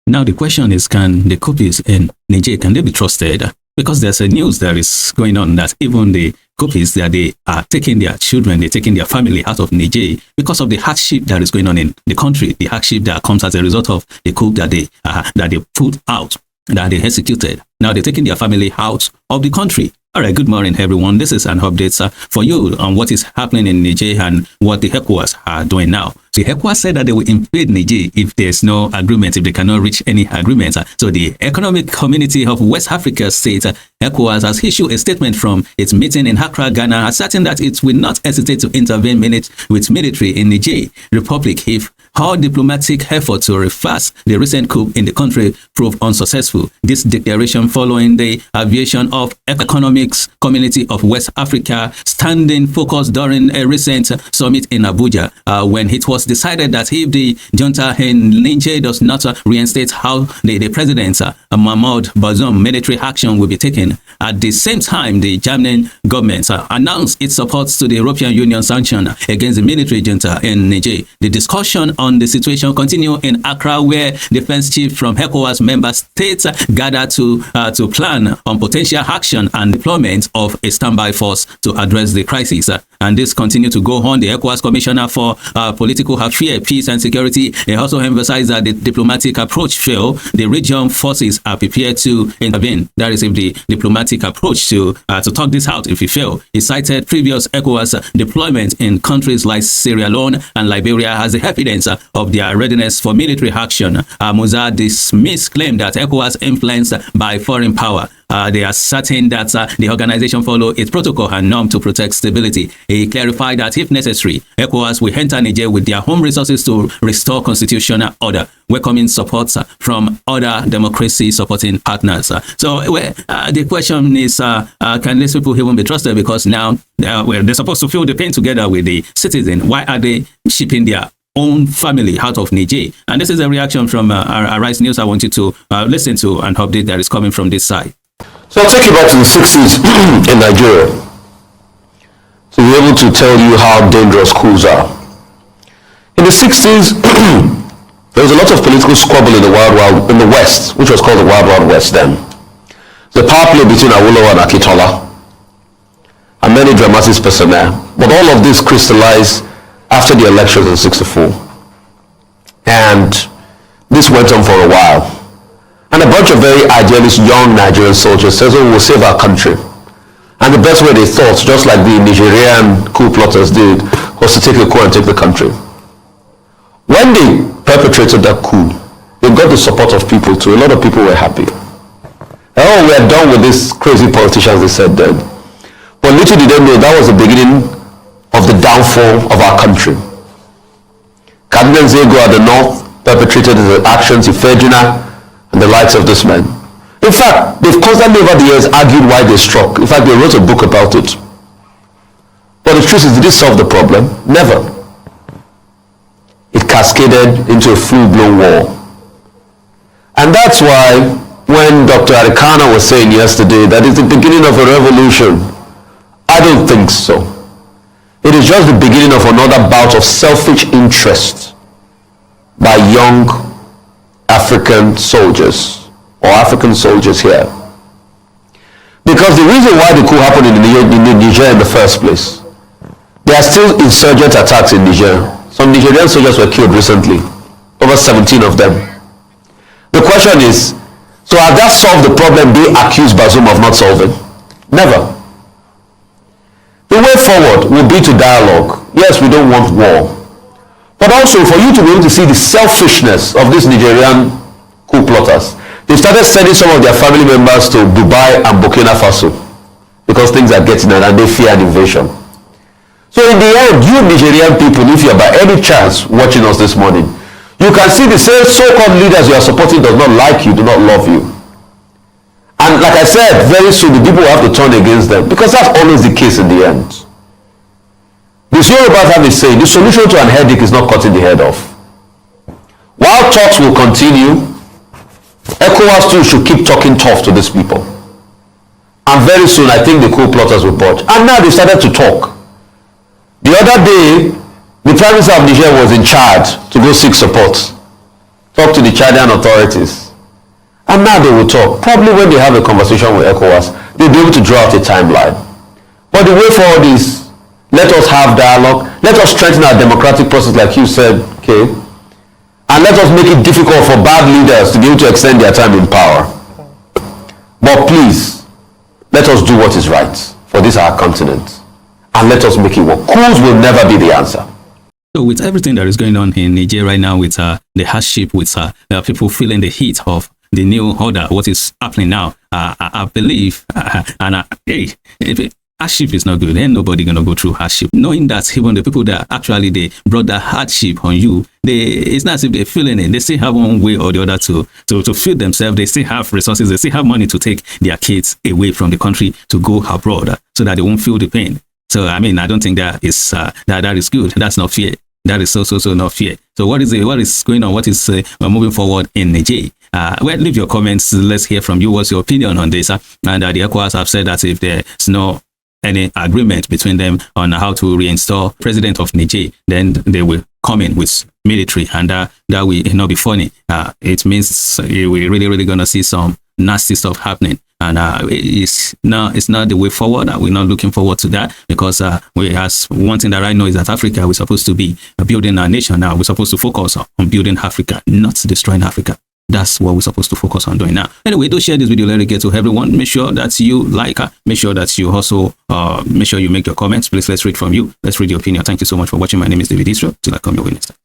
Now the question is, can the Croupists in Niger, can they be trusted? Because there's a news that is going on that even the Croupists, that they are taking their children, they're taking their family out of Niger because of the hardship that is going on in the country, the hardship that comes as a result of the coup that they put out, that they executed. Now they're taking their family out of the country. All right, good morning, everyone. This is an update for you on what is happening in Niger and what the ECOWAS are doing now. The ECOWAS said that they will invade Niger if there's no agreement, if they cannot reach any agreement. So the Economic Community of West Africa States, ECOWAS, has issued a statement from its meeting in Accra, Ghana, asserting that it will not hesitate to intervene with military in Niger Republic if all diplomatic efforts to reverse the recent coup in the country prove unsuccessful. This declaration following the aviation of Economic Community of West Africa standing focus during a recent summit in Abuja, when it was decided that if the junta in Niger does not reinstate how the president Mahmoud Bazoum, military action will be taken. At the same time, the German government announced its support to the European Union sanction against the military junta in Niger. The discussion on the situation continue in Accra, where defense chief from ECOWAS member states gathered to plan on potential action and deployment of a standby force to address the crisis. And this continued to go on. The ECOWAS Commissioner for Political Affairs, Peace and Security, they also emphasized that the diplomatic approach failed. The region forces are prepared to intervene. That is, if the diplomatic approach to talk this out, if it failed. He cited previous ECOWAS deployment in countries like Sierra Leone and Liberia as the evidence of their readiness for military action. Musa dismissed claim that ECOWAS influenced by foreign power. They are certain that the organization follow its protocol and norm to protect stability. He clarified that if necessary, ECOWAS will enter Niger with their home resources to restore constitutional order, welcoming support from other democracy supporting partners. So the question is, can these people even be trusted? Because now they're supposed to feel the pain together with the citizen. Why are they shipping their own family out of Niger? And this is a reaction from Arise News. I want you to listen to an update that is coming from this side. So I'll take you back to the 60s in Nigeria to be able to tell you how dangerous coups are. In the 60s, there was a lot of political squabble in the West, which was called the Wild Wild West then. The power play between Awolowo and Akintola, and many dramatic personnel. But all of this crystallized after the elections in 64. And this went on for a while. And a bunch of very idealist young Nigerian soldiers said, oh, we'll save our country. And the best way they thought, just like the Nigerian coup plotters did, was to take the coup and take the country. When they perpetrated that coup, they got the support of people too. A lot of people were happy. Oh, we are done with these crazy politicians, they said then. But little did they know that was the beginning of the downfall of our country. Cardinal Zego at the north perpetrated his actions, Ifejina, and the likes of this man. In fact, they've constantly over the years argued why they struck. In fact, they wrote a book about it. But the truth is, did it solve the problem? Never. It cascaded into a full-blown war. And that's why when Dr. Arikana was saying yesterday that it's the beginning of a revolution, I don't think so. It is just the beginning of another bout of selfish interest by young African soldiers or African soldiers here. Because the reason why the coup happened in Niger in the first place, there are still insurgent attacks in Niger. Some Nigerian soldiers were killed recently, over 17 of them. The question is, so has that solved the problem they accuse Bazoum of not solving? Never. The way forward will be to dialogue. Yes, we don't want war. But also for you to be able to see the selfishness of these Nigerian coup plotters. They started sending some of their family members to Dubai and Burkina Faso because things are getting out and they fear an invasion. So in the end, you Nigerian people, if you're by any chance watching us this morning, you can see the same so-called leaders you are supporting does not like you, do not love you. And like I said, very soon the people will have to turn against them because that's always the case in the end. The Yoruba have a saying, the solution to an headache is not cutting the head off. While talks will continue, ECOWAS too should keep talking tough to these people. And very soon I think the coup plotters will budge. And now they started to talk. The other day, the Prime Minister of Niger was in charge to go seek support. talk to the Chadian authorities, and now they will talk. Probably when they have a conversation with ECOWAS, they'll be able to draw out a timeline. But the way forward is, let us have dialogue, let us strengthen our democratic process like you said, okay, and let us make it difficult for bad leaders to be able to extend their time in power. But please, let us do what is right for this our continent, and let us make it work. Coups will never be the answer. So with everything that is going on in Niger right now, with the hardship, with people feeling the heat of the new order, what is happening now, I believe, hardship is not good. Ain't nobody gonna go through hardship. Knowing that even the people that actually they brought that hardship on you, it's not as if they're feeling it. They still have one way or the other to feed themselves. They still have resources. They still have money to take their kids away from the country to go abroad so that they won't feel the pain. So I mean, I don't think that is that is good. That's not fair. That is so not fair. So what is going on? What is moving forward in Niger? Well, leave your comments. Let's hear from you. What's your opinion on this? And the ECOWAS have said that if there's no any agreement between them on how to reinstall president of Niger, then they will come in with military, and that will not be funny. It means we're really gonna see some nasty stuff happening, and it's not the way forward. We're not looking forward to that, because one thing that I know is that Africa, we're supposed to be building our nation now. We're supposed to focus on building Africa, not destroying Africa. That's what we're supposed to focus on doing now. Anyway, do share this video, let it get to everyone. Make sure that you like, make sure that you also make sure you make your comments. Please, let's read from you. Let's read your opinion. Thank you so much for watching. My name is David Israel. Till I come your way next time.